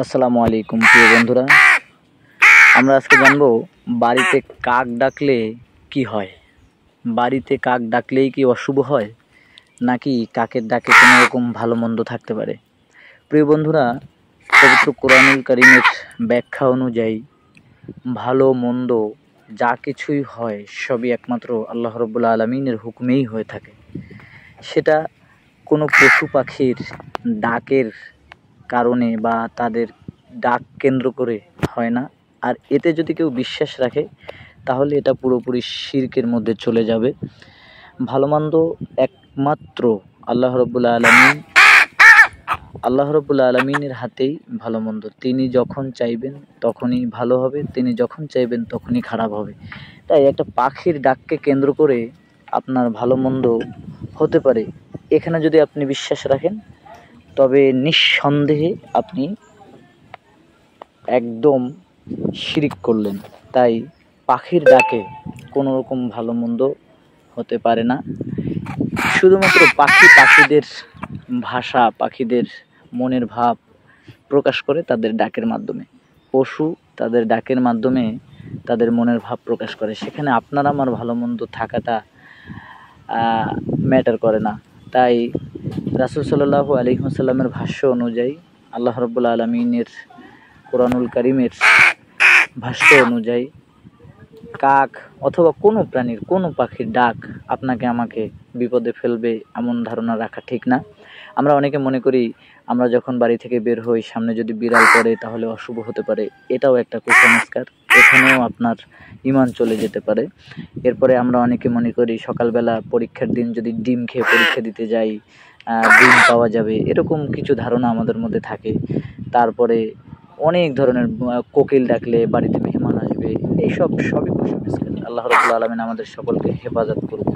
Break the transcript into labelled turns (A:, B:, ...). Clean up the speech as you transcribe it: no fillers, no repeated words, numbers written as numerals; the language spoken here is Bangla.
A: আসসালামু আলাইকুম প্রিয় বন্ধুরা, আমরা আজকে জানবো বাড়িতে কাক ডাকলে কি হয়। বাড়িতে কাক ডাকলেই কি অশুভ হয়, নাকি কাকের ডাকে কোনো রকম ভালো মন্দ থাকতে পারে। প্রিয় বন্ধুরা, পবিত্র কোরআনুল কারীমের ব্যাখ্যা অনুযায়ী ভালো মন্দ যা কিছুই হয় সবই একমাত্র আল্লাহ রাব্বুল আলামিনের হুকুমেই হয়ে থাকে। সেটা কোনো পশু পাখির ডাকের কারণে বা তাদের ডাক কেন্দ্র করে হয় না। আর এতে যদি কেউ বিশ্বাস রাখে তাহলে এটা পুরোপুরি শিরকের মধ্যে চলে যাবে। ভালো মন্দ একমাত্র আল্লাহ রাব্বুল আলামিনের হাতেই ভালো মন্দ। তিনি যখন চাইবেন তখনই ভালো হবে, তিনি যখন চাইবেন তখনই খারাপ হবে। তাই একটা পাখির ডাককে কেন্দ্র করে আপনার ভালো মন্দ হতে পারে, এখানে যদি আপনি বিশ্বাস রাখেন তবে নিঃসন্দেহে আপনি একদম শিরিক করলেন। তাই পাখির ডাকে কোনো রকম ভালো মন্দ হতে পারে না। শুধুমাত্র পাখিদের ভাষা, পাখিদের মনের ভাব প্রকাশ করে তাদের ডাকের মাধ্যমে। পশু তাদের ডাকের মাধ্যমে তাদের মনের ভাব প্রকাশ করে। সেখানে আপনার আমার ভালো মন্দ থাকাটা ম্যাটার করে না। তাই রাসূল সাল্লাল্লাহু আলাইহি ওয়াসাল্লামের ভাষ্য অনুযায়ী, আল্লাহ রাব্বুল আলামিনের কোরআনুল কারীমের ভাষ্য অনুযায়ী, কাক অথবা কোনো প্রাণীর, কোনো পাখির ডাক আপনাকে আমাকে বিপদে ফেলবে এমন ধারণা রাখা ঠিক না। আমরা অনেকে মনে করি আমরা যখন বাড়ি থেকে বের হই সামনে যদি বিড়াল পড়ে তাহলে অশুভ হতে পারে। এটাও একটা কুসংস্কার, এখানেও আপনার ঈমান চলে যেতে পারে। এরপরে আমরা অনেকে মনে করি সকালবেলা পরীক্ষার দিন যদি ডিম খেয়ে পরীক্ষা দিতে যাই ডিম পাওয়া যাবে, এরকম কিছু ধারণা আমাদের মধ্যে থাকে। তারপরে অনেক ধরনের কোকিল ডাকলে বাড়িতে মেহমান আসবে, এইসব সবই কুসংস্কার। আল্লাহ রাব্বুল আলামিন আমাদের সকলকে হেফাজত করুক।